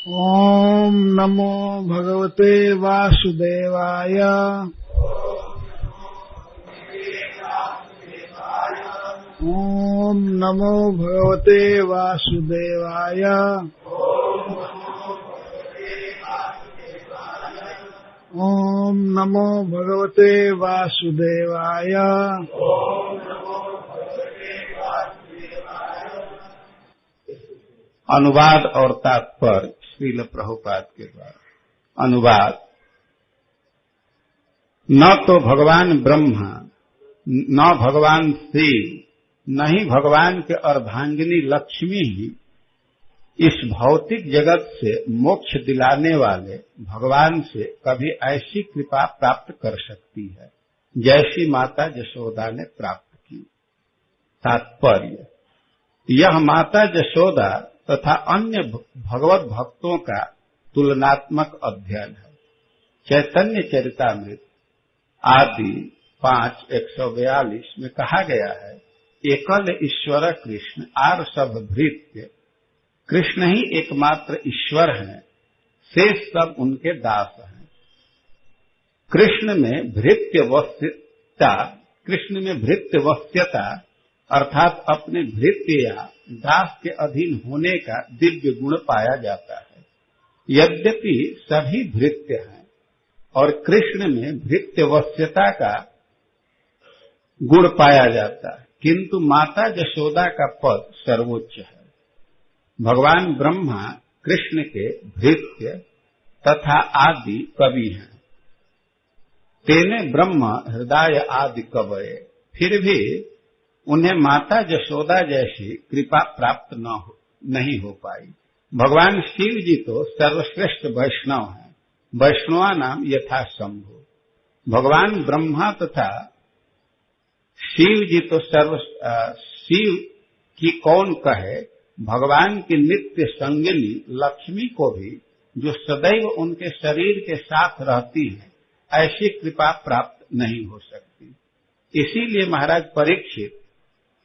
ओम नमो भगवते वासुदेवाय। ओम नमो भगवते वासुदेवाय। ओम नमो भगवते वासुदेवाय। अनुवाद और तात्पर्य श्रील प्रभुपाद के द्वारा। अनुवाद। न तो भगवान ब्रह्मा, न भगवान शिव, न ही भगवान के अर्धांगिनी लक्ष्मी ही इस भौतिक जगत से मोक्ष दिलाने वाले भगवान से कभी ऐसी कृपा प्राप्त कर सकती है जैसी माता यशोदा ने प्राप्त की। तात्पर्य। यह माता यशोदा तथा अन्य भगवत भक्तों का तुलनात्मक अध्ययन है। चैतन्य चरितामृत आदि 5:142 में कहा गया है, एकल ईश्वर कृष्ण आर सब भृत्य। कृष्ण ही एकमात्र ईश्वर हैं, शेष सब उनके दास हैं। कृष्ण में भृत्यवस्यता अर्थात अपने भृत्य या दास के अधीन होने का दिव्य गुण पाया जाता है। यद्यपि सभी भृत्य हैं और कृष्ण में भृत्यवस्यता का गुण पाया जाता है, किंतु माता यशोदा का पद सर्वोच्च है। भगवान ब्रह्मा कृष्ण के भृत्य तथा आदि कवि हैं। तेने ब्रह्म हृदय आदि कवये। फिर भी उन्हें माता यशोदा जैसी कृपा प्राप्त नहीं हो पाई। भगवान शिव जी तो सर्वश्रेष्ठ वैष्णव हैं, वैष्णवा नाम यथा शंभु। भगवान ब्रह्मा तथा शिव जी तो शिव की कौन कहे, भगवान की नित्य संगिनी लक्ष्मी को भी, जो सदैव उनके शरीर के साथ रहती है, ऐसी कृपा प्राप्त नहीं हो सकती। इसीलिए महाराज परीक्षित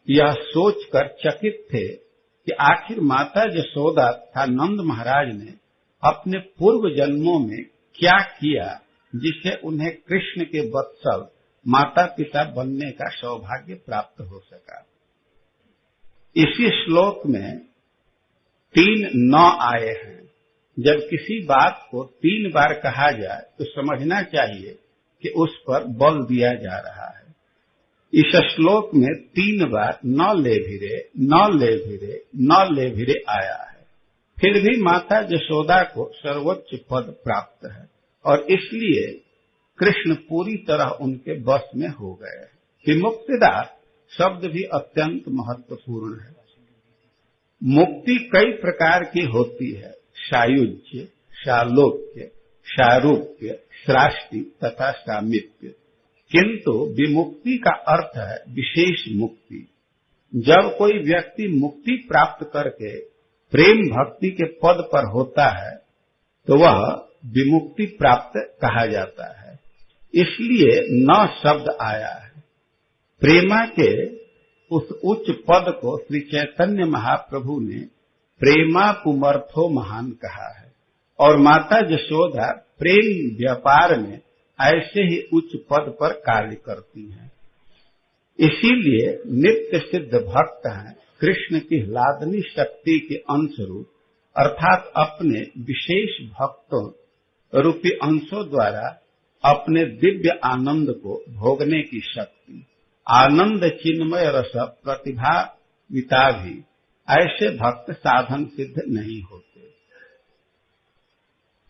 यह सोचकर चकित थे कि आखिर माता यशोदा तथा नंद महाराज ने अपने पूर्व जन्मों में क्या किया जिससे उन्हें कृष्ण के वत्सल माता पिता बनने का सौभाग्य प्राप्त हो सका। इसी श्लोक में 3 न आए हैं। जब किसी बात को 3 बार कहा जाए तो समझना चाहिए कि उस पर बल दिया जा रहा है। इस श्लोक में 3 बार न ले भिरे, न ले भिरे, न ले भिरे आया है। फिर भी माता यशोदा को सर्वोच्च पद प्राप्त है और इसलिए कृष्ण पूरी तरह उनके वश में हो गए हैं। विमुक्तिदार शब्द भी अत्यंत महत्वपूर्ण है। मुक्ति कई प्रकार की होती है, सायुज्य, सालोक्य, सारूप्य, सृष्टि तथा सामीप्य। किंतु विमुक्ति का अर्थ है विशेष मुक्ति। जब कोई व्यक्ति मुक्ति प्राप्त करके प्रेम भक्ति के पद पर होता है तो वह विमुक्ति प्राप्त कहा जाता है। इसलिए न शब्द आया है। प्रेमा के उस उच्च पद को श्री चैतन्य महाप्रभु ने प्रेमा पुमर्थो महान कहा है और माता यशोदा प्रेम व्यापार में ऐसे ही उच्च पद पर कार्य करती हैं। इसीलिए नित्य सिद्ध भक्त हैं, कृष्ण की लादनी शक्ति के अंश रूप अर्थात अपने विशेष भक्तों रूपी अंशों द्वारा अपने दिव्य आनंद को भोगने की शक्ति। आनंद चिन्मय रस प्रतिभाविता भी ऐसे भक्त साधन सिद्ध नहीं होते।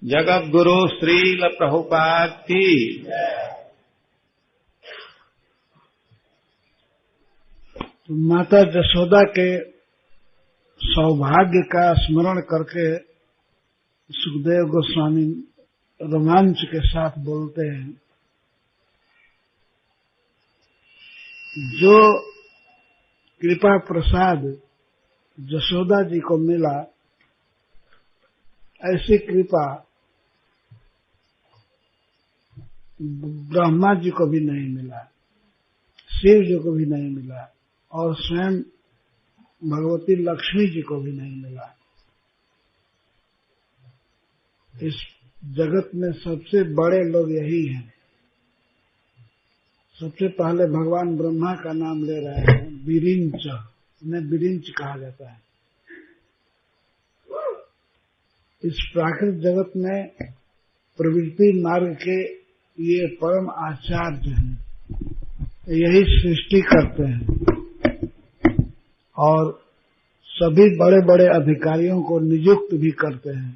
जगत गुरु श्रील प्रभुपाद की। तो माता यशोदा के सौभाग्य का स्मरण करके सुखदेव गोस्वामी रोमांच के साथ बोलते हैं, जो कृपा प्रसाद यशोदा जी को मिला, ऐसी कृपा ब्रह्मा जी को भी नहीं मिला, शिव जी को भी नहीं मिला और स्वयं भगवती लक्ष्मी जी को भी नहीं मिला। इस जगत में सबसे बड़े लोग यही हैं। सबसे पहले भगवान ब्रह्मा का नाम ले रहे हैं, विरिंच, उन्हें विरिंच कहा जाता है। इस प्राकृतिक जगत में प्रवृत्ति मार्ग के ये परम आचार्य हैं, यही सृष्टि करते हैं और सभी बड़े बड़े अधिकारियों को नियुक्त भी करते हैं,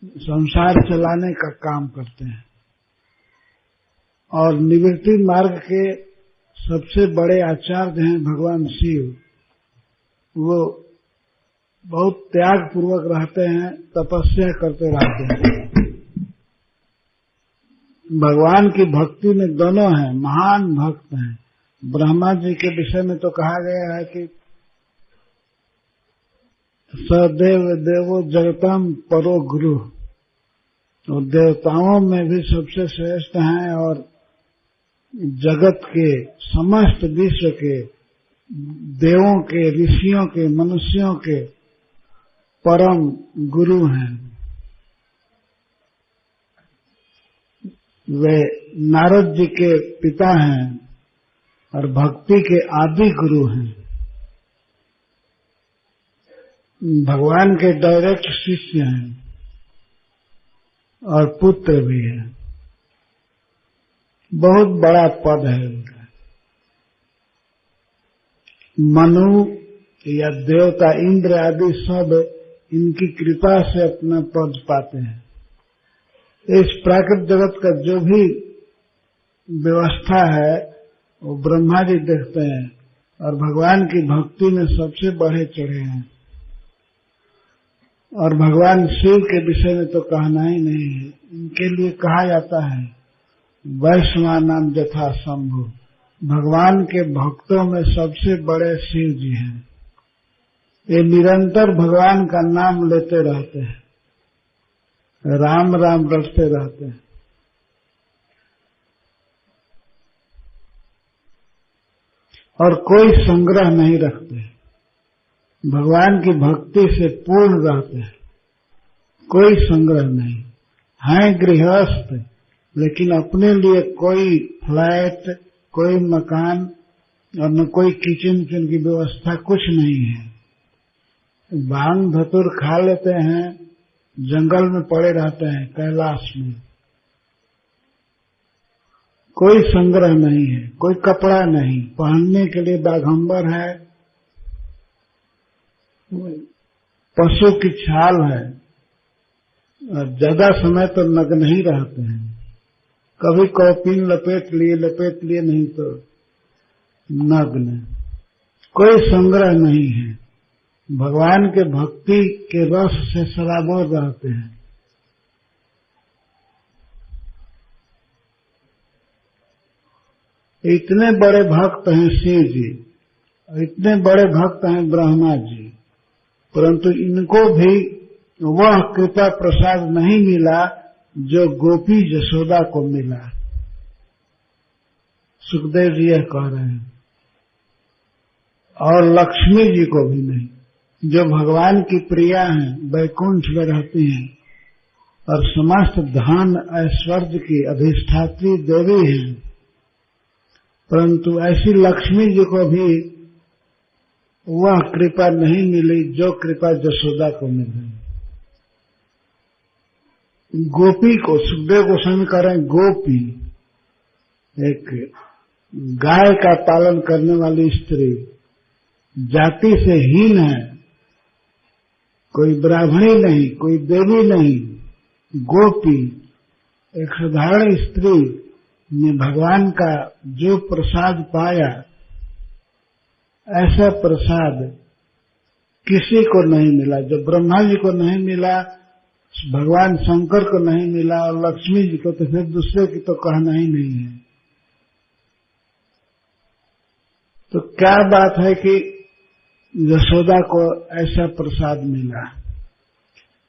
संसार चलाने का काम करते हैं। और निवृत्ति मार्ग के सबसे बड़े आचार्य हैं भगवान शिव। वो बहुत त्याग पूर्वक रहते हैं, तपस्या करते रहते हैं। भगवान की भक्ति में दोनों हैं, महान भक्त हैं। ब्रह्मा जी के विषय में तो कहा गया है कि सदेव देवो जगतम परो गुरु, तो देवताओं में भी सबसे श्रेष्ठ हैं और जगत के, समस्त विश्व के, देवों के, ऋषियों के, मनुष्यों के परम गुरु हैं। वे नारद जी के पिता हैं और भक्ति के आदि गुरु हैं। भगवान के डायरेक्ट शिष्य हैं और पुत्र भी हैं। बहुत बड़ा पद है उनका। मनु या देवता इंद्र आदि सब इनकी कृपा से अपना पद पाते हैं। इस प्राकृतिक जगत का जो भी व्यवस्था है वो ब्रह्मा जी देखते हैं और भगवान की भक्ति में सबसे बढ़े चढ़े हैं। और भगवान शिव के विषय में तो कहना ही नहीं है। इनके लिए कहा जाता है वैष्णवानाम यथा शंभु, भगवान के भक्तों में सबसे बड़े शिव जी हैं। ये निरंतर भगवान का नाम लेते रहते हैं, राम राम रटते रहते हैं। और कोई संग्रह नहीं रखते, भगवान की भक्ति से पूर्ण रहते हैं, कोई संग्रह नहीं। हैं गृहस्थ, लेकिन अपने लिए कोई फ्लैट, कोई मकान और न कोई किचन की व्यवस्था, कुछ नहीं है। भांग धतूर खा लेते हैं, जंगल में पड़े रहते हैं, कैलाश में। कोई संग्रह नहीं है, कोई कपड़ा नहीं, पहनने के लिए बाघंबर है, पशु की छाल है। और ज्यादा समय तो नग्न ही रहते हैं, कभी कौपीन लपेट लिए नहीं तो नग्न। कोई संग्रह नहीं है, भगवान के भक्ति के रस से सराबोर रहते हैं। इतने बड़े भक्त हैं शिव जी, इतने बड़े भक्त हैं ब्रह्मा जी, परंतु इनको भी वह कृपा प्रसाद नहीं मिला जो गोपी यशोदा को मिला। सुखदेव जी यह कह रहे हैं। और लक्ष्मी जी को भी नहीं, जो भगवान की प्रिया हैं, वैकुंठ में रहती हैं और समस्त धन ऐश्वर्य की अधिष्ठात्री देवी हैं, परंतु ऐसी लक्ष्मी जी को भी वह कृपा नहीं मिली जो कृपा यशोदा को मिली। गोपी को, सुखदेव गोस्वामी कह रहे हैं, गोपी एक गाय का पालन करने वाली स्त्री, जाति से हीन है, कोई ब्राह्मणी नहीं, कोई देवी नहीं, गोपी एक साधारण स्त्री ने भगवान का जो प्रसाद पाया, ऐसा प्रसाद किसी को नहीं मिला। जो ब्रह्मा जी को नहीं मिला, भगवान शंकर को नहीं मिला, और लक्ष्मी जी को तो फिर दूसरे की तो कहना ही नहीं है। तो क्या बात है कि यशोदा को ऐसा प्रसाद मिला।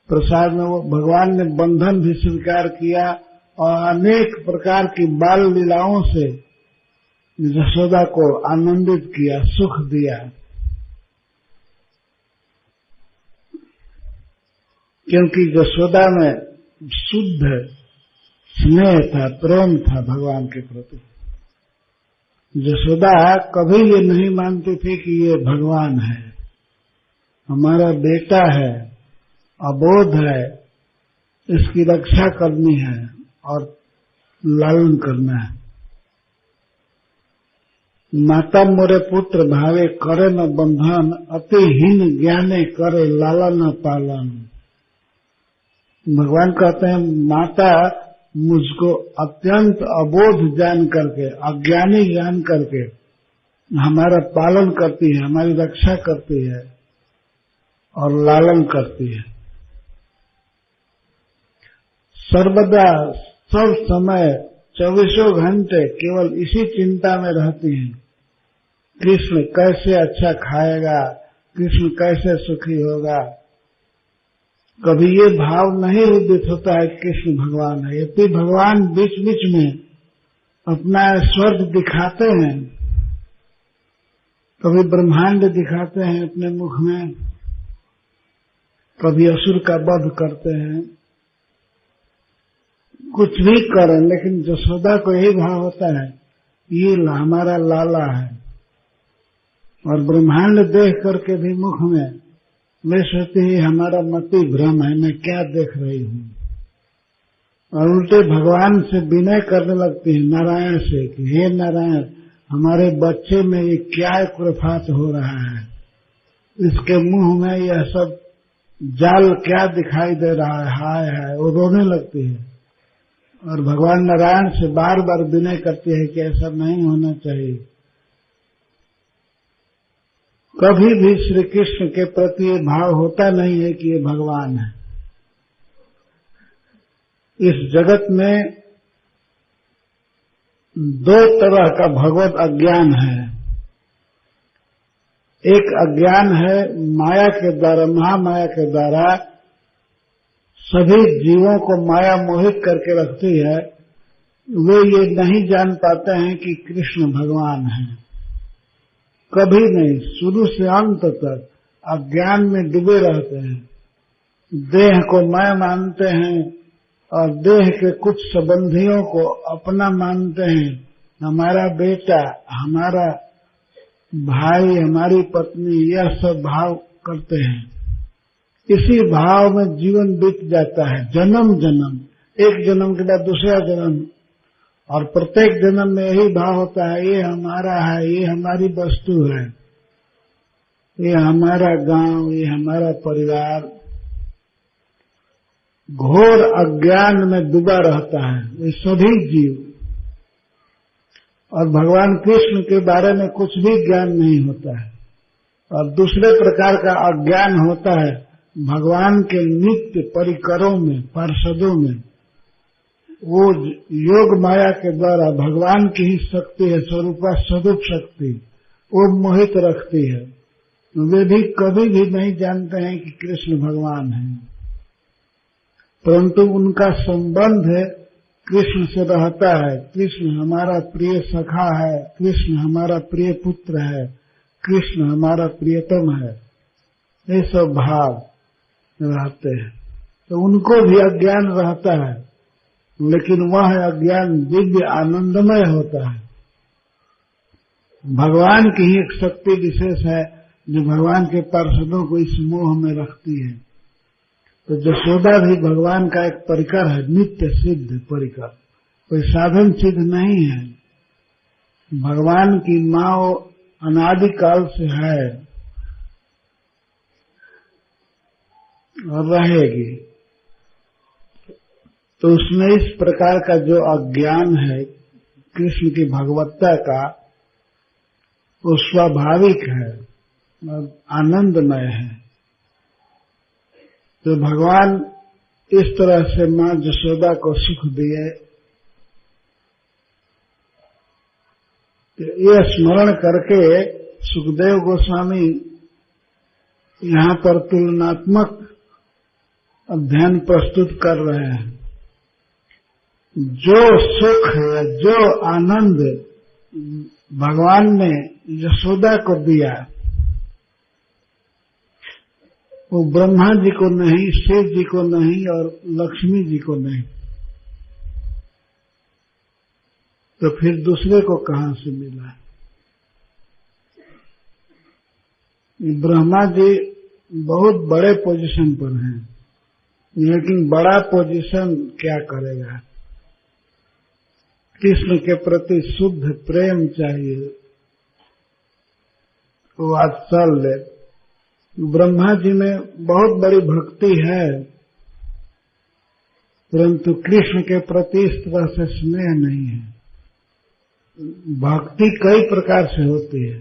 प्रसाद में वो भगवान ने बंधन भी स्वीकार किया और अनेक प्रकार की बाल लीलाओं से यशोदा को आनंदित किया, सुख दिया। क्योंकि यशोदा में शुद्ध स्नेह था, प्रेम था भगवान के प्रति। यशोदा कभी ये नहीं मानती थी कि ये भगवान है, हमारा बेटा है, अबोध है, इसकी रक्षा करनी है और लालन करना है। माता मोरे पुत्र भावे करे न बंधन, अति हीन ज्ञाने करे लालन पालन। भगवान कहते हैं माता मुझको अत्यंत अबोध जान करके, अज्ञानी जान करके हमारा पालन करती है, हमारी रक्षा करती है और लालन करती है। सर्वदा सब समय 24 घंटे केवल इसी चिंता में रहती हैं, कृष्ण कैसे अच्छा खाएगा, कृष्ण कैसे सुखी होगा। कभी ये भाव नहीं उदित होता है कृष्ण भगवान है। यदि भगवान बीच बीच में अपना स्वर्ग दिखाते हैं, कभी ब्रह्मांड दिखाते हैं अपने मुख में, कभी असुर का वध करते हैं, कुछ भी करें, लेकिन यशोदा को यही भाव होता है ये हमारा लाला है। और ब्रह्मांड देख करके भी मुख में मैं सोचती है हमारा मति भ्रम है, मैं क्या देख रही हूँ। और उल्टे भगवान से विनय करने लगती है नारायण से कि हे नारायण, हमारे बच्चे में ये क्या कुरफात हो रहा है, इसके मुंह में यह सब जाल क्या दिखाई दे रहा है, हाय हाय। वो रोने लगती है और भगवान नारायण से बार बार विनय करती है कि ऐसा नहीं होना चाहिए। कभी भी श्री कृष्ण के प्रति ये भाव होता नहीं है कि ये भगवान है। इस जगत में दो तरह का भगवत अज्ञान है। एक अज्ञान है माया के द्वारा, महामाया के द्वारा सभी जीवों को माया मोहित करके रखती है। वे ये नहीं जान पाते हैं कि कृष्ण भगवान है, कभी नहीं, शुरू से अंत तक अज्ञान में डूबे रहते हैं। देह को मैं मानते हैं और देह के कुछ संबंधियों को अपना मानते हैं, हमारा बेटा, हमारा भाई, हमारी पत्नी, यह सब भाव करते हैं। इसी भाव में जीवन बीत जाता है, जन्म जन्म, एक जन्म के बाद दूसरा जन्म, और प्रत्येक जन्म में यही भाव होता है ये हमारा है, ये हमारी वस्तु है, ये हमारा गांव, ये हमारा परिवार। घोर अज्ञान में डूबा रहता है ये सभी जीव। और भगवान कृष्ण के बारे में कुछ भी ज्ञान नहीं होता है। और दूसरे प्रकार का अज्ञान होता है भगवान के नित्य परिकरों में, पार्षदों में। वो योग माया के द्वारा भगवान की ही शक्ति है, स्वरूपा स्वरूप शक्ति, वो मोहित रखती है। वे भी कभी भी नहीं जानते हैं कि कृष्ण भगवान है, परंतु उनका संबंध कृष्ण से रहता है। कृष्ण हमारा प्रिय सखा है, कृष्ण हमारा प्रिय पुत्र है, कृष्ण हमारा प्रियतम है, ये सब भाव रहते हैं। तो उनको भी अज्ञान रहता है, लेकिन वह अज्ञान दिव्य आनंदमय होता है। भगवान की ही एक शक्ति विशेष है जो भगवान के पार्षदों को इस मोह में रखती है। तो यशोदा भी भगवान का एक परिकर है, नित्य सिद्ध परिकर, कोई साधन सिद्ध नहीं है। भगवान की माँ अनादिकाल से है और रहेगी। तो उसमें इस प्रकार का जो अज्ञान है कृष्ण की भगवत्ता का, वो स्वाभाविक है और आनंदमय है। तो भगवान इस तरह से मां यशोदा को सुख दिए, ये स्मरण करके सुखदेव गोस्वामी यहाँ पर तुलनात्मक अध्ययन प्रस्तुत कर रहे हैं। जो सुख है, जो आनंद भगवान ने यशोदा को दिया, वो ब्रह्मा जी को नहीं, शिव जी को नहीं और लक्ष्मी जी को नहीं, तो फिर दूसरे को कहां से मिला? ब्रह्मा जी बहुत बड़े पोजीशन पर हैं, लेकिन बड़ा पोजीशन क्या करेगा? कृष्ण के प्रति शुद्ध प्रेम चाहिए, वात्सल्य। ब्रह्मा जी में बहुत बड़ी भक्ति है, परंतु कृष्ण के प्रति इस तरह से स्नेह नहीं है। भक्ति कई प्रकार से होती है,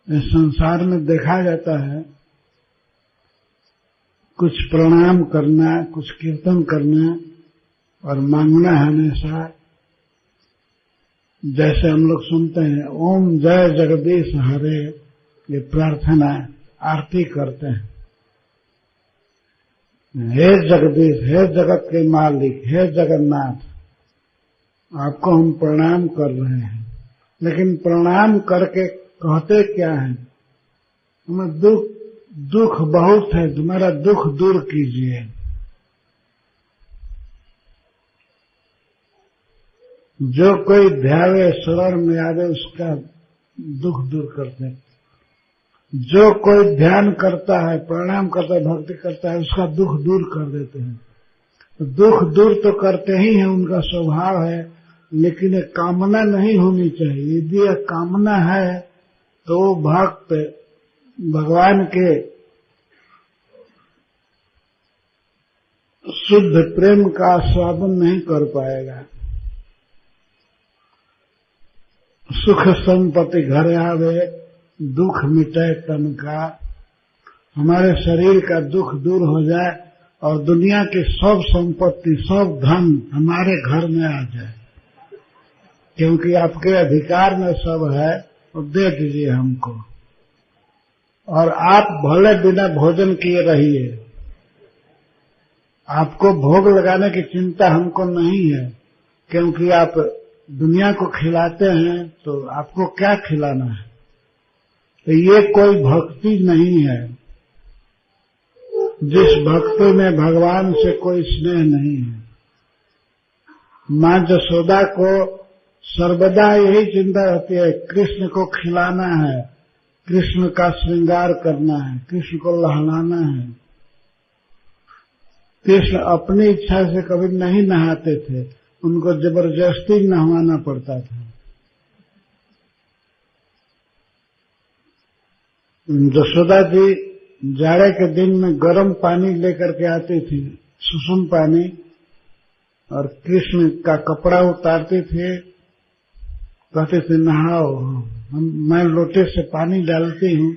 इस संसार में देखा जाता है। कुछ प्रणाम करना, कुछ कीर्तन करना और मांगना हमेशा, जैसे हम लोग सुनते हैं ओम जय जगदीश हरे, ये प्रार्थना आरती करते हैं। हे जगदीश, हे जगत के मालिक, हे जगन्नाथ, आपको हम प्रणाम कर रहे हैं। लेकिन प्रणाम करके कहते क्या है? हमें दुख बहुत है, तुम्हारा दुख दूर कीजिए। जो कोई ध्यावे शरण में आवे उसका दुख दूर करते हैं। जो कोई ध्यान करता है, प्रणाम करता है, भक्ति करता है, उसका दुख दूर कर देते हैं। तो दुख दूर तो करते ही हैं, उनका स्वभाव है, लेकिन एक कामना नहीं होनी चाहिए। यदि यह कामना है तो भक्त भगवान के शुद्ध प्रेम का आस्वादन नहीं कर पाएगा। सुख संपत्ति घर आवे, दुख मिटे तन का, हमारे शरीर का दुख दूर हो जाए और दुनिया की सब संपत्ति, सब धन हमारे घर में आ जाए, क्योंकि आपके अधिकार में सब है, और दे दीजिए हमको। और आप भले बिना भोजन किए रहिए, आपको भोग लगाने की चिंता हमको नहीं है, क्योंकि आप दुनिया को खिलाते हैं, तो आपको क्या खिलाना है? तो ये कोई भक्ति नहीं है। जिस भक्ति में भगवान से कोई स्नेह नहीं है। माँ जसोदा को सर्वदा यही चिंता रहती है, कृष्ण को खिलाना है, कृष्ण का श्रृंगार करना है, कृष्ण को लहलाना है। कृष्ण अपनी इच्छा से कभी नहीं नहाते थे, उनको जबरदस्ती नहवाना पड़ता था। जसोदा जी जाड़े के दिन में गर्म पानी लेकर के आती थी, सुसुम पानी, और कृष्ण का कपड़ा उतारते थे, कहते थे नहाओ, मैं लोटे से पानी डालती हूँ।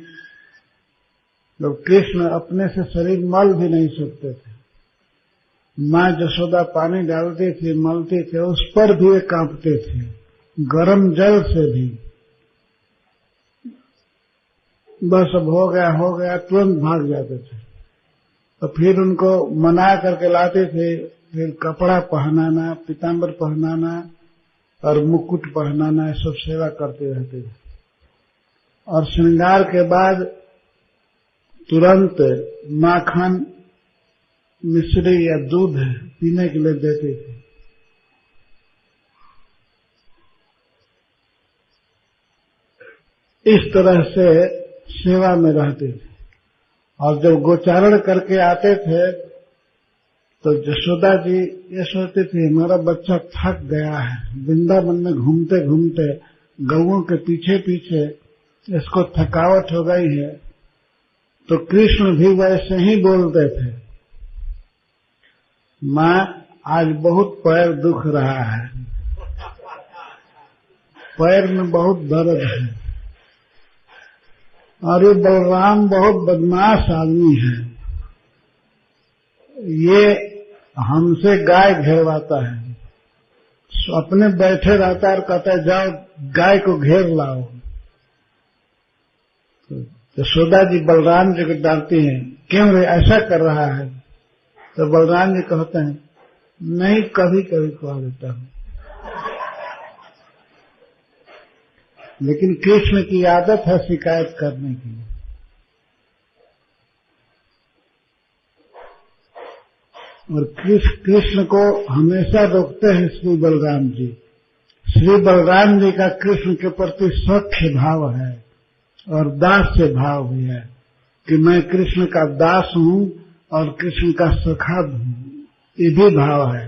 तो कृष्ण अपने से शरीर मल भी नहीं सकते थे। माँ जसोदा पानी डालती थी, मलती थे, उस पर भी वे कांपते थे, गर्म जल से भी। बस अब हो गया, तुरंत भाग जाते थे। तो फिर उनको मना करके लाते थे, फिर कपड़ा पहनाना, पीताम्बर पहनाना और मुकुट पहनाना, सब सेवा करते रहते थे। और श्रृंगार के बाद तुरंत माखन, मिश्री या दूध पीने के लिए देते थे। इस तरह से सेवा में रहते थे। और जब गोचारण करके आते थे तो जसोदा जी ये सोचते थे हमारा बच्चा थक गया है, वृंदावन में घूमते घूमते गौओं के पीछे पीछे इसको थकावट हो गई है। तो कृष्ण भी वैसे ही बोलते थे, माँ आज बहुत पैर दुख रहा है, पैर में बहुत दर्द है, और ये बलराम बहुत बदमाश आदमी है, ये हमसे गाय घेरवाता है, अपने बैठे रहता है और कहता है जाओ गाय को घेर लाओ। तो यशोदा जी बलराम जी को डांटती हैं, क्यों रे ऐसा कर रहा है? तो बलराम जी कहते हैं नहीं, कभी कभी कह देता हूं। लेकिन कृष्ण की आदत है शिकायत करने की। और कृष्ण को हमेशा रोकते हैं श्री बलराम जी। श्री बलराम जी का कृष्ण के प्रति सख्य भाव है और दास्य भाव भी है कि मैं कृष्ण का दास हूं और कृष्ण का सखा हूं, ये भी भाव है।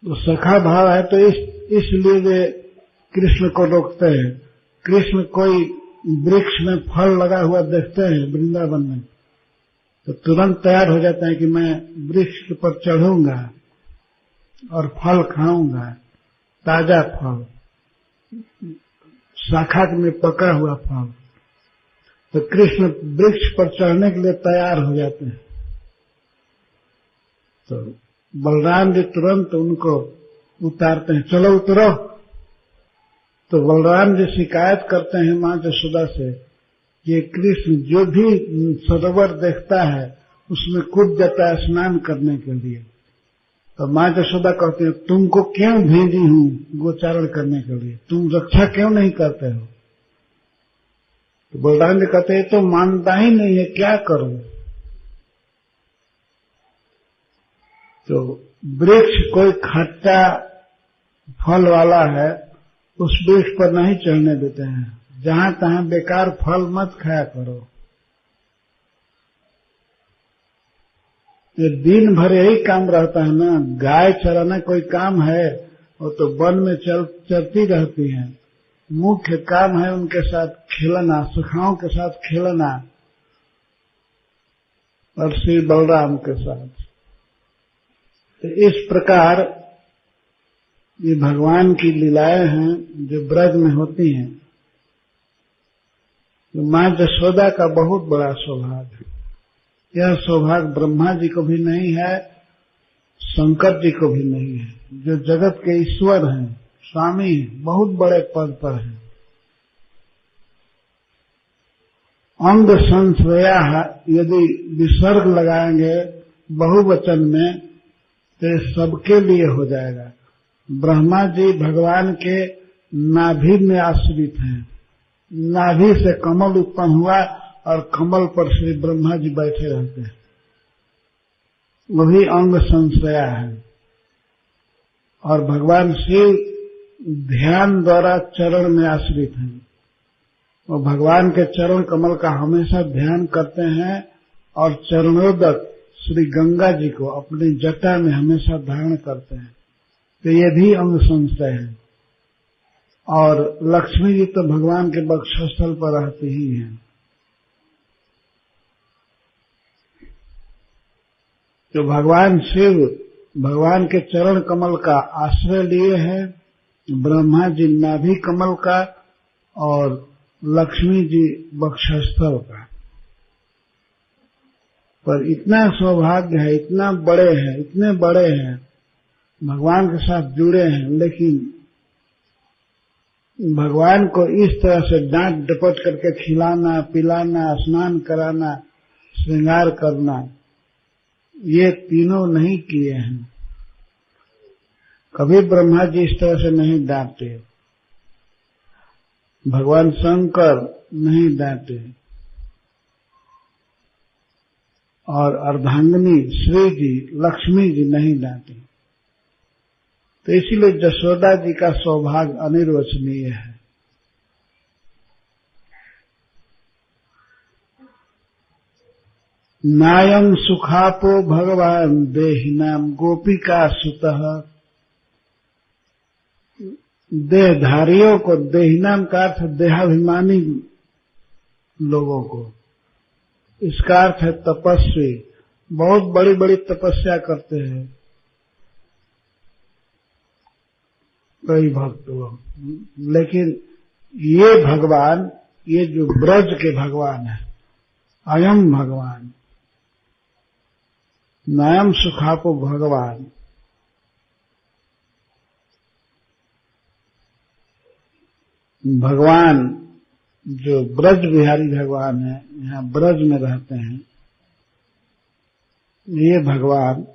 तो सखा भाव है तो इसलिए वे कृष्ण को रोकते हैं। कृष्ण कोई वृक्ष में फल लगा हुआ देखते हैं वृंदावन में तो तुरंत तैयार हो जाते हैं कि मैं वृक्ष पर चढ़ूंगा और फल खाऊंगा, ताजा फल, शाखा में पका हुआ फल। तो कृष्ण वृक्ष पर चढ़ने के लिए तैयार हो जाते हैं। तो बलराम जी तुरंत उनको उतारते हैं, चलो उतरो। तो बलराम जी शिकायत करते हैं मां यशोदा से कि कृष्ण जो भी सरोवर देखता है उसमें कूद जाता है स्नान करने के लिए। तो मां यशोदा कहती है तुमको क्यों भेजी हूं गोचारण करने के लिए, तुम रक्षा क्यों नहीं करते हो? तो बलराम जी कहते हैं तो मानता ही नहीं है, क्या करूं? तो वृक्ष कोई खट्टा फल वाला है उस वृक्ष पर नहीं चढ़ने देते हैं। जहां तहां बेकार फल मत खाया करो। ये दिन भर यही काम रहता है ना, गाय चराना कोई काम है, वो तो वन में चरती रहती है। मुख्य काम है उनके साथ खेलना, सखाओं के साथ खेलना और श्री बलराम के साथ। तो इस प्रकार ये भगवान की लीलाएं हैं जो ब्रज में होती हैं। तो मां यशोदा का बहुत बड़ा सौभाग्य है। यह सौभाग्य ब्रह्मा जी को भी नहीं है, शंकर जी को भी नहीं है, जो जगत के ईश्वर हैं, स्वामी हैं, बहुत बड़े पद पर हैं। अंग संश्रया यदि विसर्ग लगाएंगे बहुवचन में तो सबके लिए हो जाएगा। ब्रह्मा जी भगवान के नाभि में आश्रित हैं। नाभि से कमल उत्पन्न हुआ और कमल पर श्री ब्रह्मा जी बैठे रहते हैं, वही अंग संश्रया है। और भगवान शिव ध्यान द्वारा चरण में आश्रित हैं। वो भगवान के चरण कमल का हमेशा ध्यान करते हैं और चरणोदक श्री गंगा जी को अपनी जटा में हमेशा धारण करते हैं। तो ये भी अंग संश्रय है। और लक्ष्मी जी तो भगवान के वक्षस्थल पर रहती ही हैं। तो भगवान शिव भगवान के चरण कमल का आश्रय लिए हैं, ब्रह्मा जी नाभि कमल का और लक्ष्मी जी वक्षस्थल का। पर इतना सौभाग्य है, इतना बड़े हैं, इतने बड़े हैं, भगवान के साथ जुड़े हैं, लेकिन भगवान को इस तरह से डांट डपट करके खिलाना, पिलाना, स्नान कराना, श्रृंगार करना, ये तीनों नहीं किए हैं। कभी ब्रह्मा जी इस तरह से नहीं डांटे, भगवान शंकर नहीं डांटे, और अर्धांगिनी श्री जी, लक्ष्मी जी नहीं डांटे। तो इसीलिए यशोदा जी का सौभाग्य अनिर्वचनीय है। नायम सुखापो भगवान देहिनाम गोपिका सुतः। देहधारियों को, देहिनाम का अर्थ देहाभिमानी लोगों को, इसका अर्थ है तपस्वी। बहुत बड़ी बड़ी तपस्या करते हैं कई भक्त लोग, लेकिन ये भगवान, ये जो ब्रज के भगवान है, अयम भगवान, नायम सुखापो भगवान, भगवान जो ब्रज बिहारी भगवान है, यहाँ ब्रज में रहते हैं, ये भगवान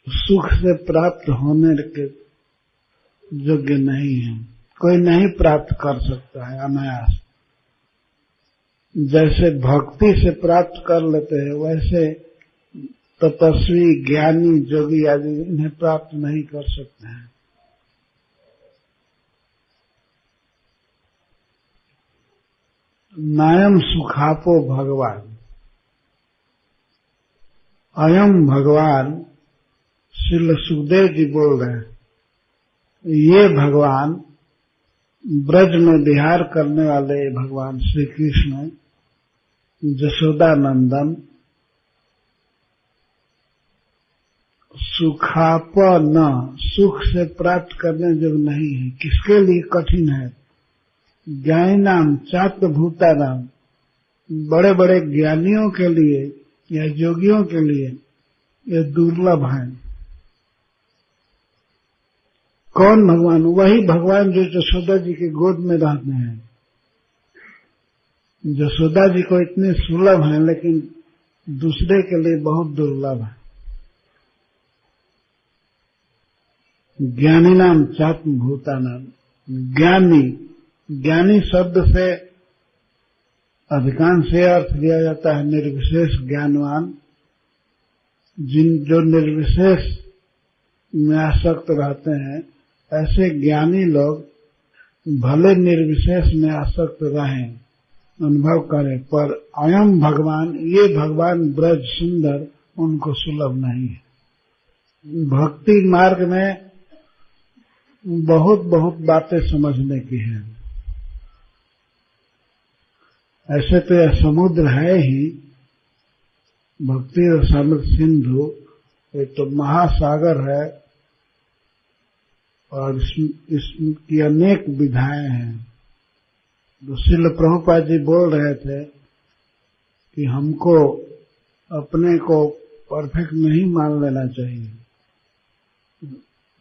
सुख से प्राप्त होने के योग्य नहीं है। कोई नहीं प्राप्त कर सकता है अनायास। जैसे भक्ति से प्राप्त कर लेते हैं वैसे तपस्वी ज्ञानी जोगी आदि इन्हें प्राप्त नहीं कर सकते हैं। नायम सुखापो भगवान, अयम भगवान श्री सुखदेव जी बोल रहे हैं, ये भगवान ब्रज में विहार करने वाले भगवान श्री कृष्ण जशोदानंदन सुखापन, सुख से प्राप्त करने योग्य नहीं है। किसके लिए कठिन है? ज्ञानी नाम चात्र भूता नाम, बड़े बड़े ज्ञानियों के लिए या योगियों के लिए ये दुर्लभ है। कौन भगवान? वही भगवान जो जशोदा जी के गोद में रहते हैं। जशोदा जी को इतने सुलभ हैं लेकिन दूसरे के लिए बहुत दुर्लभ है। ज्ञानी नाम चात्म भूता नाम, ज्ञानी, ज्ञानी शब्द से अधिकांश अर्थ दिया जाता है निर्विशेष ज्ञानवान, जो निर्विशेष में आसक्त रहते हैं। ऐसे ज्ञानी लोग भले निर्विशेष में आसक्त रहें, अनुभव करें, पर अयम भगवान, ये भगवान ब्रज सुंदर उनको सुलभ नहीं है। भक्ति मार्ग में बहुत बहुत बातें समझने की है। ऐसे तो यह समुद्र है ही, भक्ति रसामृत सिंधु, ये तो महासागर है और इसकी अनेक विधाएं हैं। तो श्रील प्रभुपाद जी बोल रहे थे कि हमको अपने को परफेक्ट नहीं मान लेना चाहिए,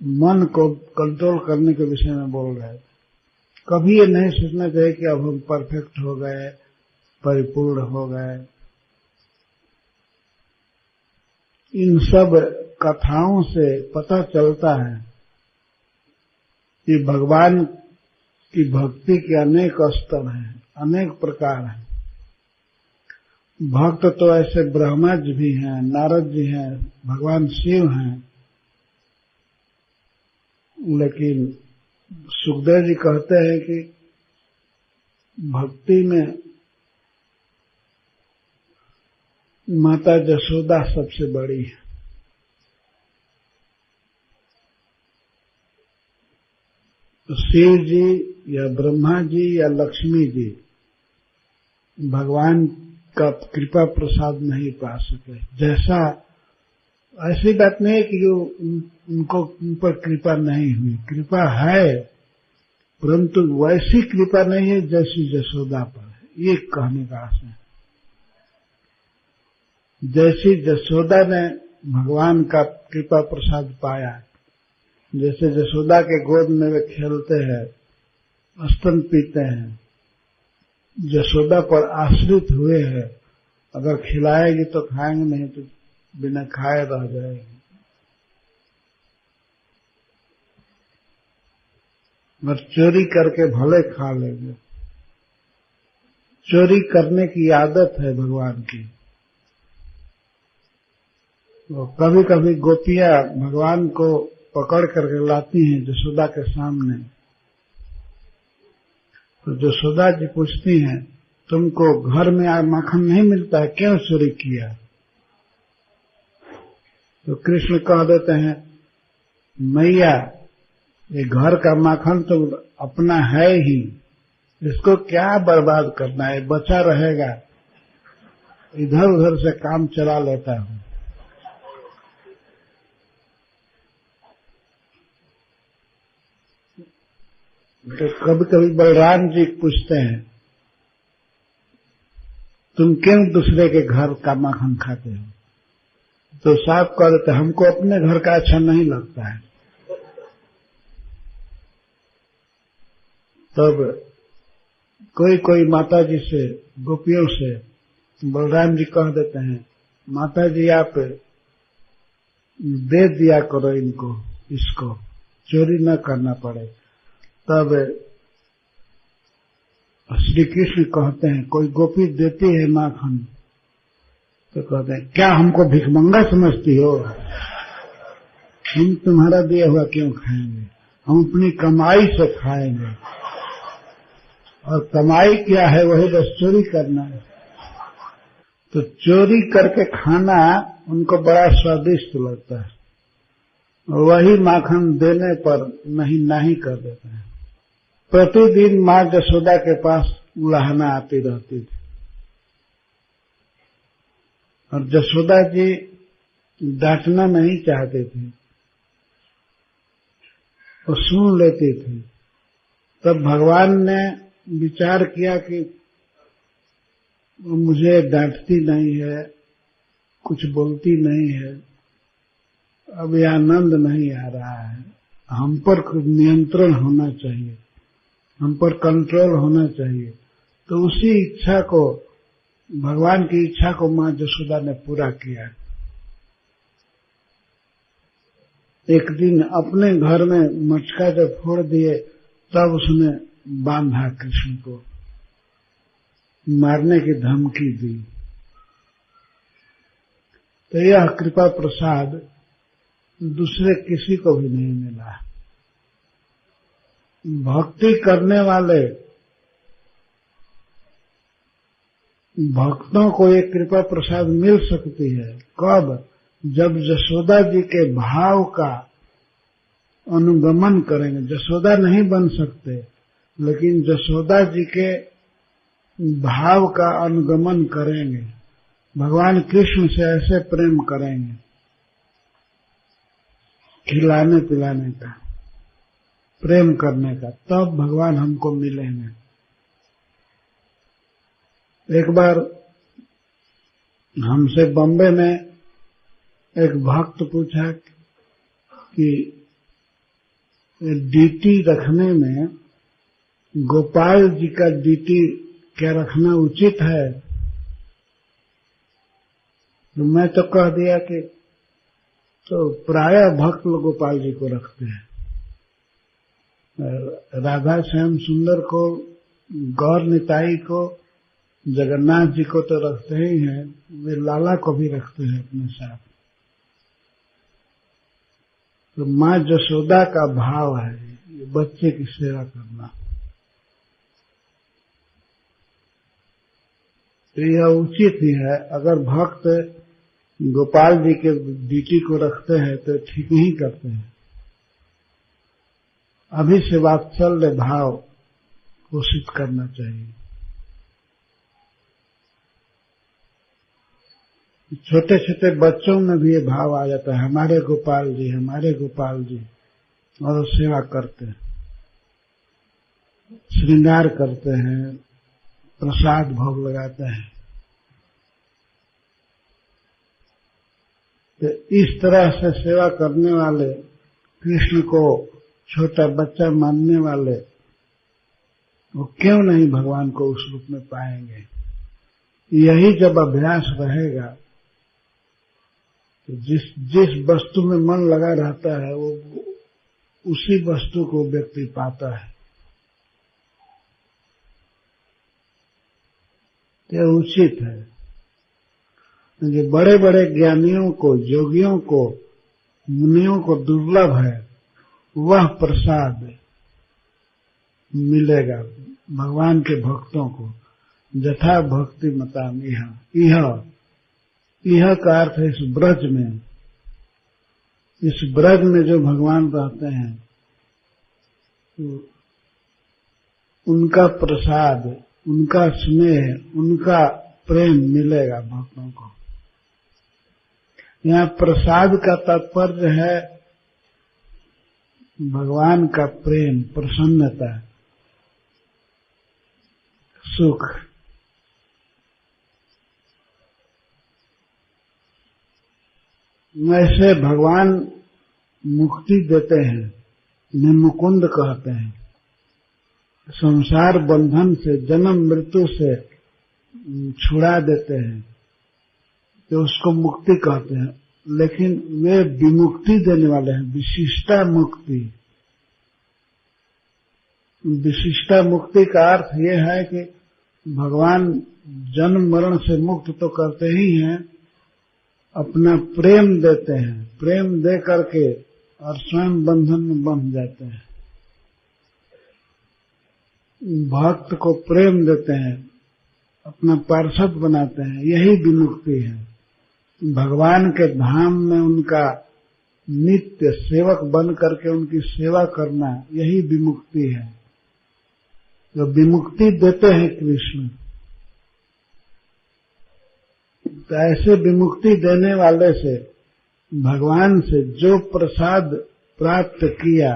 मन को कंट्रोल करने के विषय में बोल रहे थे। कभी ये नहीं सोचना चाहिए कि अब हम परफेक्ट हो गए, परिपूर्ण हो गए। इन सब कथाओं से पता चलता है कि भगवान की भक्ति के अनेक स्तर हैं, अनेक प्रकार हैं। भक्त तो ऐसे ब्रह्मा जी भी हैं, नारद जी हैं, भगवान शिव हैं, लेकिन सुखदेव जी कहते हैं कि भक्ति में माता जशोदा सबसे बड़ी है। तो शिव जी या ब्रह्मा जी या लक्ष्मी जी भगवान का कृपा प्रसाद नहीं पा सके। जैसा, ऐसी बात नहीं है कि उनको उन पर कृपा नहीं हुई, कृपा है, परंतु वैसी कृपा नहीं है जैसी जशोदा पर है। ये कहने का आशय है। जैसी जशोदा ने भगवान का कृपा प्रसाद पाया, जैसे जशोदा के गोद में वे खेलते हैं, स्तन पीते हैं, जशोदा पर आश्रित हुए हैं। अगर खिलाएगी तो खाएंगे, नहीं तो बिना खाए रह जाएगी। और चोरी करके भले खा लेंगे। चोरी करने की आदत है भगवान की। तो कभी कभी गोपियां भगवान को पकड़ करके लाती हैं जशोदा के सामने। तो जशोदा जी पूछती हैं, तुमको घर में माखन नहीं मिलता है, क्यों चोरी किया? तो कृष्ण कह देते हैं, मैया ये घर का माखन तो अपना है ही, इसको क्या बर्बाद करना है, बचा रहेगा, इधर उधर से काम चला लेता हूं। तो कभी कभी बलराम जी पूछते हैं, तुम क्यों दूसरे के घर का माखन खाते हो? तो साफ कह देते, हमको अपने घर का अच्छा नहीं लगता है। तब कोई कोई माता जी से, गोपियों से बलराम जी कह देते हैं, माता जी आप दे दिया करो इनको, इसको चोरी न करना पड़े। तब श्री कृष्ण कहते हैं, कोई गोपी देती है माखन तो कहते हैं, क्या हमको भिखमंगा समझती हो? हम तुम्हारा दिया हुआ क्यों खाएंगे? हम अपनी कमाई से खाएंगे। और कमाई क्या है? वही बस चोरी करना है। तो चोरी करके खाना उनको बड़ा स्वादिष्ट लगता है, और वही माखन देने पर नहीं कर देते हैं। प्रतिदिन माँ जसोदा के पास उलाहना आती रहती थी, और जसोदा जी डांटना नहीं चाहते थे, वो सुन लेती थी। तब भगवान ने विचार किया कि मुझे डांटती नहीं है, कुछ बोलती नहीं है, अब यह आनंद नहीं आ रहा है, हम पर नियंत्रण होना चाहिए, हम पर कंट्रोल होना चाहिए। तो उसी इच्छा को, भगवान की इच्छा को माँ जसोदा ने पूरा किया। एक दिन अपने घर में मटका जब फोड़ दिए, तब उसने बांधा, कृष्ण को मारने की धमकी दी। तो यह कृपा प्रसाद दूसरे किसी को भी नहीं मिला। भक्ति करने वाले भक्तों को ये कृपा प्रसाद मिल सकती है। कब? जब जसोदा जी के भाव का अनुगमन करेंगे। जसोदा नहीं बन सकते, लेकिन जसोदा जी के भाव का अनुगमन करेंगे, भगवान कृष्ण से ऐसे प्रेम करेंगे, खिलाने पिलाने का, प्रेम करने का, तब भगवान हमको मिलेंगे। एक बार हमसे बॉम्बे में एक भक्त पूछा कि डीटी रखने में गोपाल जी का डीटी क्या रखना उचित है? तो मैं तो कह दिया कि तो प्रायः भक्त लोग गोपाल जी को रखते हैं, राधा श्याम सुंदर को, गौर निताई को, जगन्नाथ जी को तो रखते ही हैं, वे लाला को भी रखते हैं अपने साथ। तो माँ जसोदा का भाव है ये बच्चे की सेवा करना। तो यह उचित ही है। अगर भक्त गोपाल जी के डीटी को रखते हैं तो ठीक ही करते हैं। अभी से वात्सल्य भाव पोषित करना चाहिए। छोटे छोटे बच्चों में भी ये भाव आ जाता है, हमारे गोपाल जी, हमारे गोपाल जी, और सेवा करते हैं, श्रृंगार करते हैं, प्रसाद भोग लगाते हैं। तो इस तरह से सेवा करने वाले, कृष्ण को छोटा बच्चा मानने वाले, वो क्यों नहीं भगवान को उस रूप में पाएंगे? यही जब अभ्यास रहेगा तो जिस वस्तु में मन लगा रहता है वो उसी वस्तु को व्यक्ति पाता है। यह उचित है। जो बड़े बड़े ज्ञानियों को, योगियों को, मुनियों को दुर्लभ है, वह प्रसाद मिलेगा भगवान के भक्तों को। यथा भक्ति मताम यह का अर्थ है इस ब्रज में। इस ब्रज में जो भगवान रहते हैं, उनका प्रसाद, उनका स्नेह, उनका प्रेम मिलेगा भक्तों को। यहाँ प्रसाद का तात्पर्य है भगवान का प्रेम, प्रसन्नता, सुख। वैसे भगवान मुक्ति देते हैं, इन्हें मुकुंद कहते हैं। संसार बंधन से, जन्म मृत्यु से छुड़ा देते हैं, तो उसको मुक्ति कहते हैं। लेकिन वे विमुक्ति देने वाले हैं, विशिष्टा मुक्ति। विशिष्टा मुक्ति का अर्थ ये है कि भगवान जन्म मरण से मुक्त तो करते ही हैं, अपना प्रेम देते हैं, प्रेम दे करके और स्वयं बंधन में बंध जाते हैं। भक्त को प्रेम देते हैं, अपना पार्षद बनाते हैं, यही विमुक्ति है। भगवान के धाम में उनका नित्य सेवक बन करके उनकी सेवा करना, यही विमुक्ति है। जो विमुक्ति देते हैं कृष्ण, तो ऐसे विमुक्ति देने वाले से, भगवान से जो प्रसाद प्राप्त किया,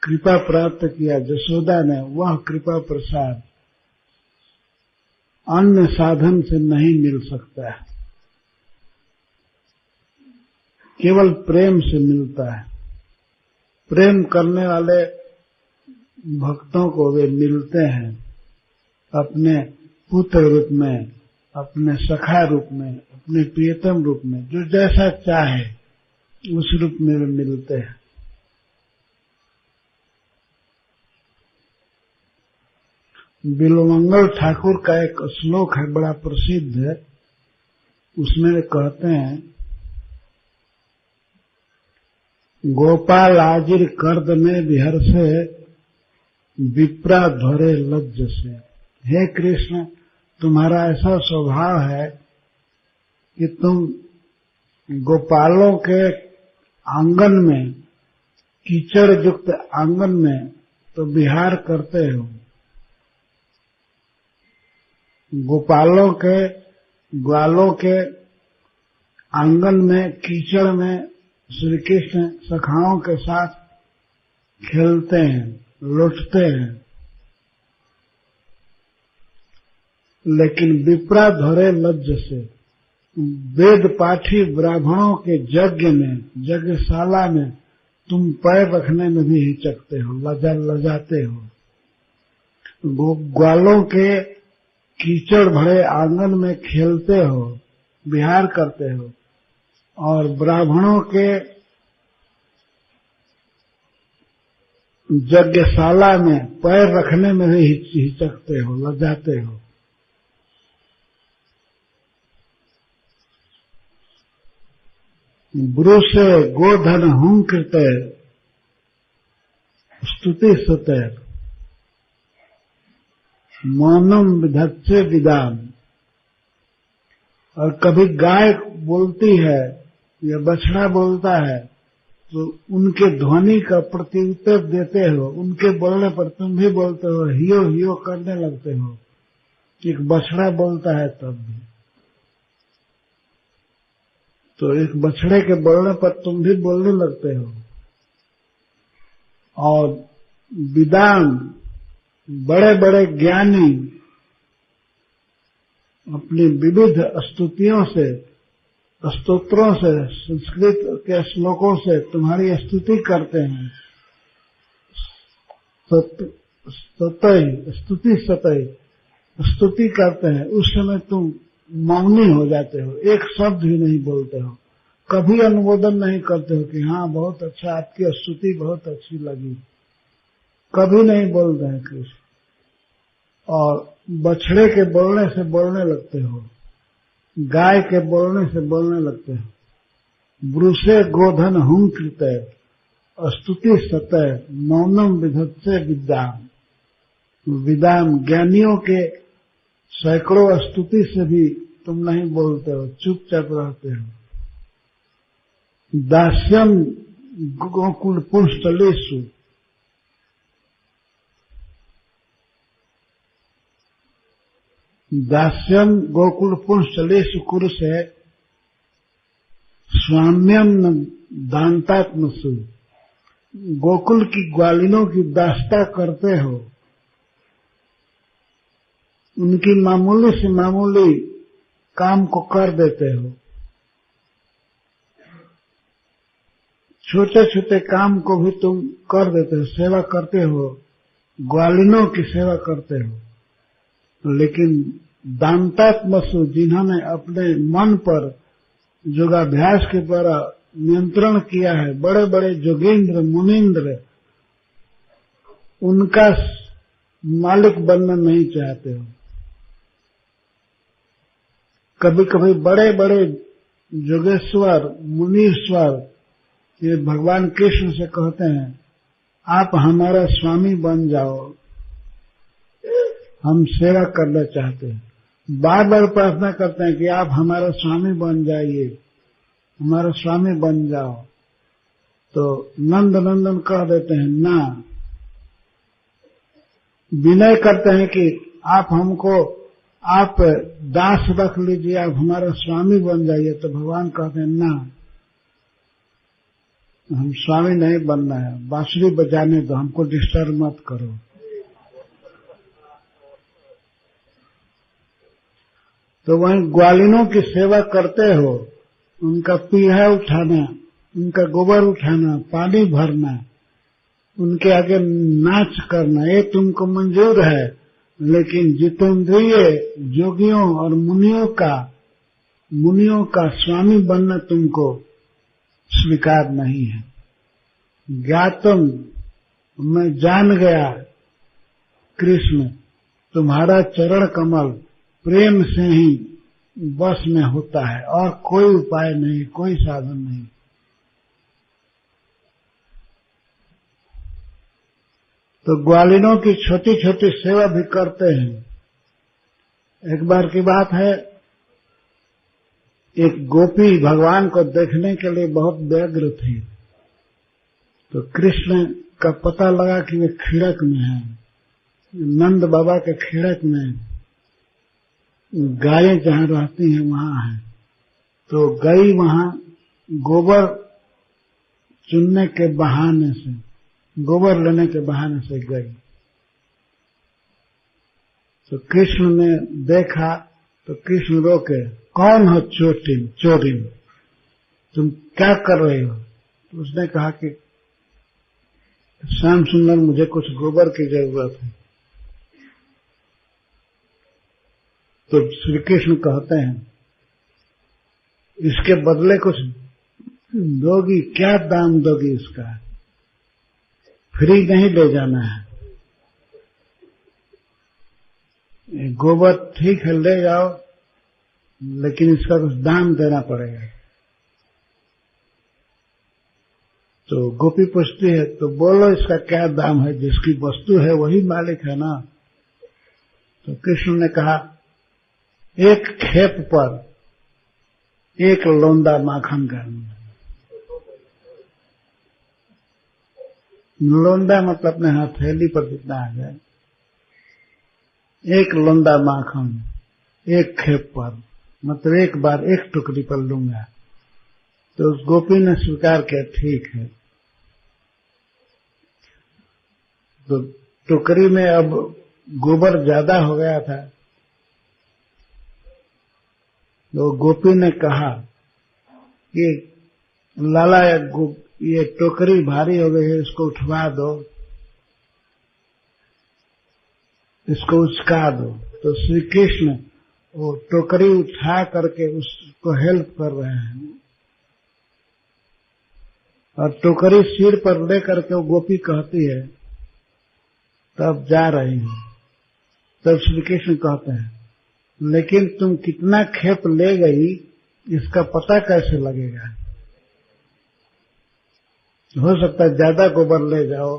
कृपा प्राप्त किया जसोदा ने, वह कृपा प्रसाद अन्य साधन से नहीं मिल सकता है, केवल प्रेम से मिलता है। प्रेम करने वाले भक्तों को वे मिलते हैं अपने पुत्र रूप में, अपने सखा रूप में, अपने प्रियतम रूप में, जो जैसा चाहे उस रूप में वे मिलते हैं। बिल्वमंगल ठाकुर का एक श्लोक है, बड़ा प्रसिद्ध है। उसमें कहते हैं, गोपाल आजिर कर्द में विहर्षे विप्रा ध्वरे लज्ज से। हे कृष्ण, तुम्हारा ऐसा स्वभाव है कि तुम गोपालों के आंगन में, कीचड़ युक्त आंगन में तो विहार करते हो। गोपालों के, ग्वालों के आंगन में, कीचड़ में श्री कृष्ण सखाओं के साथ खेलते हैं, लौटते हैं। लेकिन विप्रा धरे लज्ज से, वेद पाठी ब्राह्मणों के यज्ञ में, यज्ञशाला में तुम पैर रखने में भी हिचकते हो, लजाते हो। ग्वालों के कीचड़ भरे आंगन में खेलते हो, विहार करते हो, और ब्राह्मणों के यज्ञशाला में पैर रखने में भी हिचकते हो, लजाते हो। ब्रूसे गोधन हुंकृते स्तुति सुते मौनम विधत्से विदाम। और कभी गाय बोलती है या बछड़ा बोलता है तो उनके ध्वनि का प्रत्युत्तर देते हो, उनके बोलने पर तुम भी बोलते हो, हियो हियो करने लगते हो। एक बछड़ा बोलता है तब भी, तो एक बछड़े के बोलने पर तुम भी बोलने लगते हो। और विद्वान, बड़े बड़े ज्ञानी अपनी विविध स्तुतियों से, स्तोत्रों से, संस्कृत के श्लोकों से तुम्हारी स्तुति करते हैं। स्तुति करते हैं, उस समय तुम मौनी हो जाते हो, एक शब्द भी नहीं बोलते हो, कभी अनुमोदन नहीं करते हो कि हाँ बहुत अच्छा, आपकी स्तुति बहुत अच्छी लगी, कभी नहीं बोलते हैं कृष्ण। और बछड़े के बोलने से बोलने लगते हो, गाय के बोलने से बोलने लगते हो। ब्रूसे गोधन हुंकृते स्तुति सतय मौनम विधत्से विद्याम। विद्वान ज्ञानियों के सैकड़ों स्तुति से भी तुम नहीं बोलते हो, चुपचाप रहते हो। दास्यम गोकुल पुंस्थलेषु, दास्यम गोकुल पुंस्थलेषु कुरुसे स्वाम्यम न दान्तात्मसु। गोकुल की ग्वालिनों की दास्ता करते हो, उनकी मामूली से मामूली काम को कर देते हो, छोटे छोटे काम को भी तुम कर देते हो, सेवा करते हो, ग्वालिनों की सेवा करते हो। लेकिन दान्तात्मसु, जिन्होंने अपने मन पर योगाभ्यास के द्वारा नियंत्रण किया है, बड़े बड़े जोगेंद्र मुनीन्द्र, उनका मालिक बनना नहीं चाहते हो। कभी कभी बड़े बड़े योगेश्वर मुनीश्वर ये भगवान कृष्ण से कहते हैं आप हमारा स्वामी बन जाओ, हम सेवा करना चाहते हैं। बार बार प्रार्थना करते हैं कि आप हमारा स्वामी बन जाइए, हमारा स्वामी बन जाओ। तो नंद नंदन कह देते हैं ना, विनय करते हैं कि आप हमको आप दास रख लीजिए, आप हमारा स्वामी बन जाइए। तो भगवान कहते हैं ना, हम स्वामी नहीं बनना है, बांसुरी बजाने दो, हमको डिस्टर्ब मत करो। तो वहीं ग्वालिनों की सेवा करते हो, उनका पीढ़ा उठाना, उनका गोबर उठाना, पानी भरना, उनके आगे नाच करना, ये तुमको मंजूर है, लेकिन जितेंद्रिय योगियों और मुनियों का स्वामी बनना तुमको स्वीकार नहीं है। ज्ञातम, मैं जान गया कृष्ण तुम्हारा चरण कमल प्रेम से ही बस में होता है और कोई उपाय नहीं, कोई साधन नहीं। तो ग्वालिनों की छोटी छोटी सेवा भी करते हैं। एक बार की बात है, एक गोपी भगवान को देखने के लिए बहुत व्यग्र थी। तो कृष्ण का पता लगा कि वे खिड़क में है, नंद बाबा के खिड़क में गायें जहां रहती हैं वहां है। तो गई वहां गोबर चुनने के बहाने से, गोबर लेने के बहाने से गई। तो कृष्ण ने देखा तो कृष्ण रोके, कौन हो चोरिन, तुम क्या कर रहे हो? तो उसने कहा कि श्याम सुंदर मुझे कुछ गोबर की जरूरत है। तो श्री कृष्ण कहते हैं इसके बदले कुछ दोगी? क्या दाम दोगी इसका? फ्री नहीं ले जाना है, गोबर ठीक है ले जाओ, लेकिन इसका कुछ दाम देना पड़ेगा। तो गोपी पूछती है तो बोलो इसका क्या दाम है, जिसकी वस्तु है वही मालिक है ना। तो कृष्ण ने कहा एक खेप पर एक लोंदा माखन का। लोंदा मतलब अपने हथेली पर जितना आ जाए, एक लोंदा माखन एक खेप पर, मतलब एक बार एक टुकड़ी पर लूंगा। तो उस गोपी ने स्वीकार किया, ठीक है। तो टुकड़ी में अब गोबर ज्यादा हो गया था। तो गोपी ने कहा कि लाला ये टोकरी भारी हो गई है, इसको उठवा दो, इसको उचका दो। तो श्री कृष्ण वो टोकरी उठा करके उसको हेल्प कर रहे हैं, और टोकरी सिर पर ले करके वो गोपी कहती है तब जा रही हूं। तब श्री कृष्ण कहते हैं लेकिन तुम कितना खेप ले गई इसका पता कैसे लगेगा? हो सकता है ज्यादा गोबर ले जाओ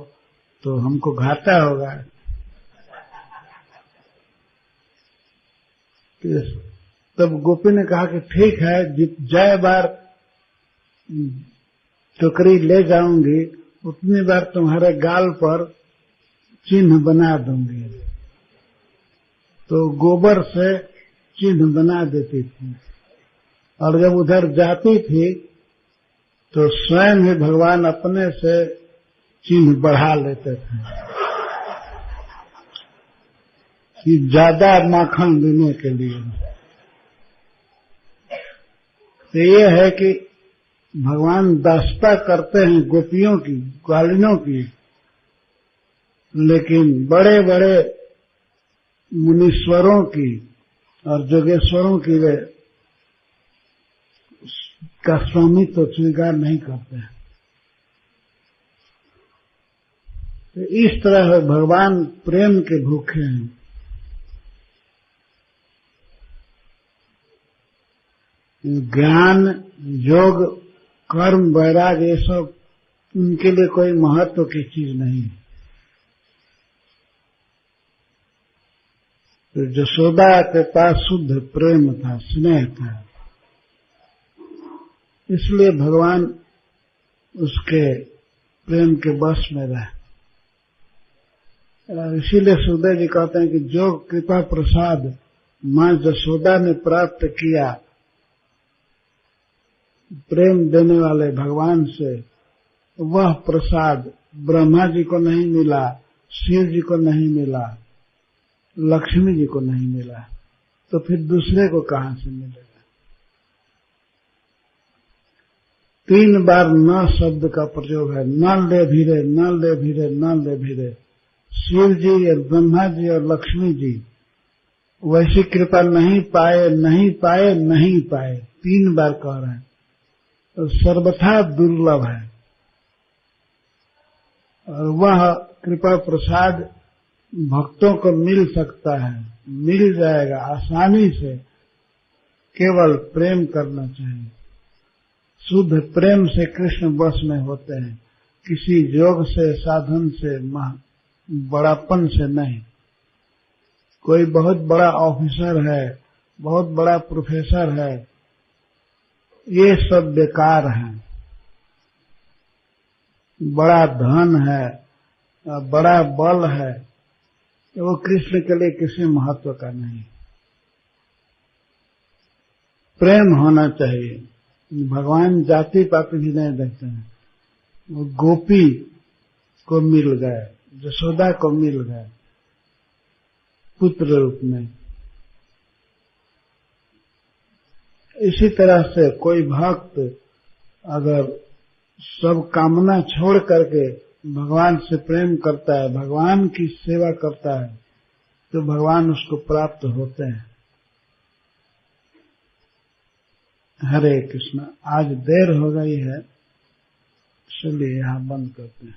तो हमको घाटा होगा। तब गोपी ने कहा कि ठीक है, जय बार टोकरी ले जाऊंगी उतनी बार तुम्हारे गाल पर चिन्ह बना दूंगी। तो गोबर से चिन्ह बना देती थी, और जब उधर जाती थी तो स्वयं ही भगवान अपने से चिन्ह बढ़ा लेते थे कि ज्यादा माखन देने के लिए। तो ये है कि भगवान दास्ता करते हैं गोपियों की, ग्वालिनों की, लेकिन बड़े बड़े मुनीश्वरों की और जोगेश्वरों की वे का स्वामित्व तो स्वीकार नहीं करते हैं। तो इस तरह भगवान प्रेम के भूखे हैं। ज्ञान, योग, कर्म, वैराग ये सब उनके लिए कोई महत्व की चीज नहीं है। तो यशोदा के पास शुद्ध प्रेम था, स्नेह था, इसलिए भगवान उसके प्रेम के वश में रहे। इसीलिए सुखदेव जी कहते हैं कि जो कृपा प्रसाद मां यशोदा ने प्राप्त किया प्रेम देने वाले भगवान से, वह प्रसाद ब्रह्मा जी को नहीं मिला, शिव जी को नहीं मिला, लक्ष्मी जी को नहीं मिला, तो फिर दूसरे को कहां से मिलेगा? 3 बार न शब्द का प्रयोग है, न ले भीरे, न ले भीरे, न ले भीरे। शिव जी और ब्रह्मा जी और लक्ष्मी जी वैसी कृपा नहीं पाए, नहीं पाए, नहीं पाए, 3 बार कह रहे हैं। तो सर्वथा दुर्लभ है और वह कृपा प्रसाद भक्तों को मिल सकता है, मिल जाएगा आसानी से, केवल प्रेम करना चाहिए। शुद्ध प्रेम से कृष्ण वश में होते हैं, किसी योग से, साधन से, बड़ापन से नहीं। कोई बहुत बड़ा ऑफिसर है, बहुत बड़ा प्रोफेसर है, ये सब बेकार है। बड़ा धन है, बड़ा बल है, वो कृष्ण के लिए किसी महत्व का नहीं। प्रेम होना चाहिए। भगवान जाति पाति भी नहीं देखते हैं। वो गोपी को मिल गए, यशोदा को मिल गए पुत्र रूप में। इसी तरह से कोई भक्त अगर सब कामना छोड़ करके भगवान से प्रेम करता है, भगवान की सेवा करता है, तो भगवान उसको प्राप्त होते हैं। हरे कृष्ण। आज देर हो गई है, इसलिए यहाँ बंद करते हैं।